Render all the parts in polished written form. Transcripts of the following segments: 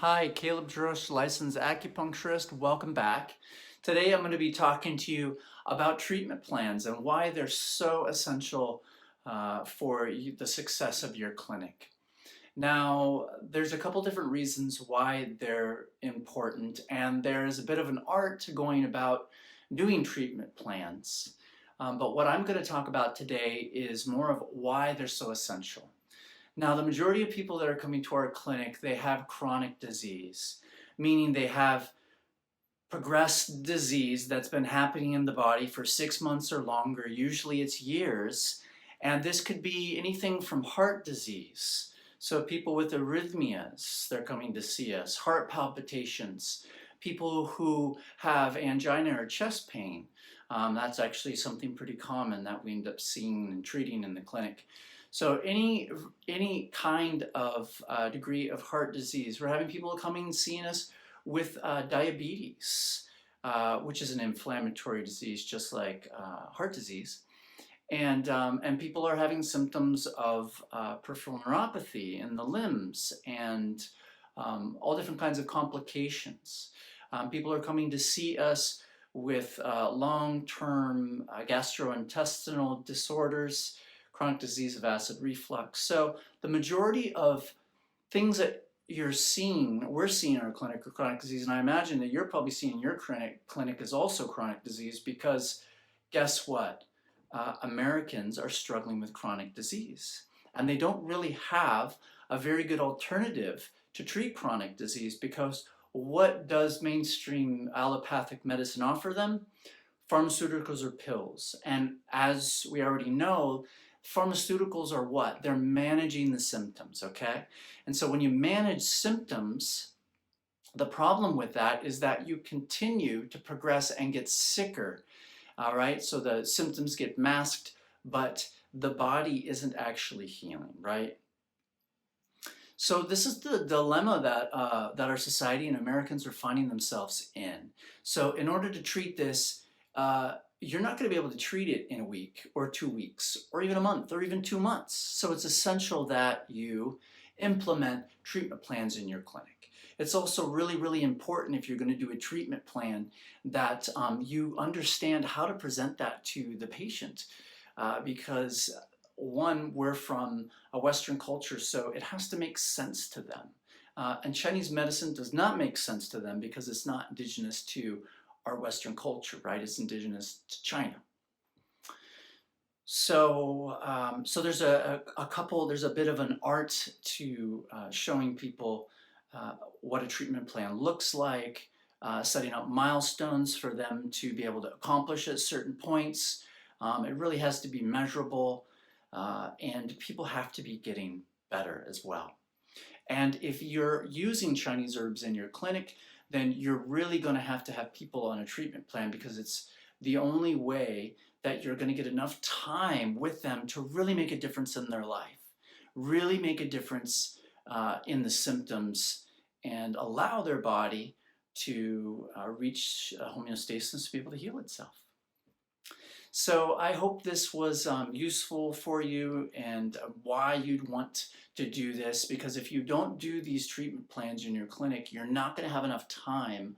Hi, Caleb Drosh, licensed acupuncturist. Welcome back. Today I'm going to be talking to you about treatment plans and why they're so essential for the success of your clinic. Now, there's a couple different reasons why they're important, and there's a bit of an art to going about doing treatment plans. But what I'm going to talk about today is more of why they're so essential. Now, the majority of people that are coming to our clinic, they have chronic disease, meaning they have progressed disease that's been happening in the body for 6 months or longer. Usually it's years. And this could be anything from heart disease. So people with arrhythmias, they're coming to see us, heart palpitations, people who have angina or chest pain. That's actually something pretty common that we end up seeing and treating in the clinic. So any kind of degree of heart disease. We're having people coming and seeing us with diabetes, which is an inflammatory disease just like heart disease. And people are having symptoms of peripheral neuropathy in the limbs and all different kinds of complications. People are coming to see us with long-term gastrointestinal disorders, chronic disease of acid reflux. So the majority of things that we're seeing in our clinic are chronic disease, and I imagine that you're probably seeing your clinic is also chronic disease because guess what? Americans are struggling with chronic disease, and they don't really have a very good alternative to treat chronic disease because what does mainstream allopathic medicine offer them? Pharmaceuticals or pills. And as we already know, pharmaceuticals are what? They're managing the symptoms, okay? And so when you manage symptoms, the problem with that is that you continue to progress and get sicker, all right? So the symptoms get masked, but the body isn't actually healing, right? So this is the dilemma that our society and Americans are finding themselves in. So in order to treat this, you're not going to be able to treat it in a week or 2 weeks or even a month or even 2 months. So it's essential that you implement treatment plans in your clinic. It's also really, really important if you're going to do a treatment plan that you understand how to present that to the patient because one, we're from a Western culture, so it has to make sense to them. And Chinese medicine does not make sense to them because it's not indigenous to our Western culture, right? It's indigenous to China. So, there's there's a bit of an art to showing people what a treatment plan looks like, setting up milestones for them to be able to accomplish at certain points. It really has to be measurable, and people have to be getting better as well. And if you're using Chinese herbs in your clinic, then you're really going to have people on a treatment plan because it's the only way that you're going to get enough time with them to really make a difference in their life, really make a difference in the symptoms and allow their body to reach homeostasis to be able to heal itself. So I hope this was useful for you and why you'd want to do this, because if you don't do these treatment plans in your clinic, you're not going to have enough time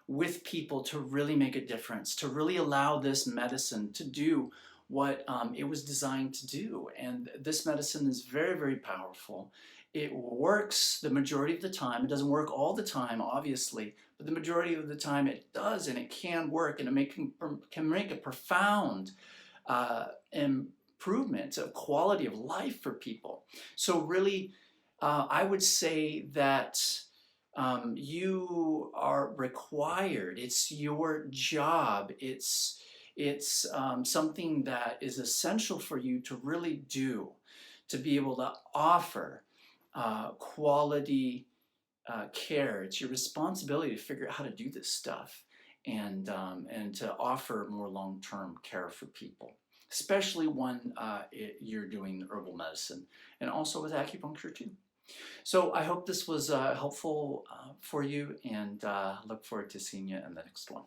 with people to really make a difference, to really allow this medicine to do what it was designed to do. And this medicine is very, very powerful. It works the majority of the time. It doesn't work all the time, obviously, but the majority of the time it does, and it can work, and it can make a profound improvement of quality of life for people. So really, I would say that you are required. It's your job. It's something that is essential for you to really do, to be able to offer quality care. It's your responsibility to figure out how to do this stuff and to offer more long-term care for people, especially when you're doing herbal medicine and also with acupuncture too. So I hope this was helpful for you, and look forward to seeing you in the next one.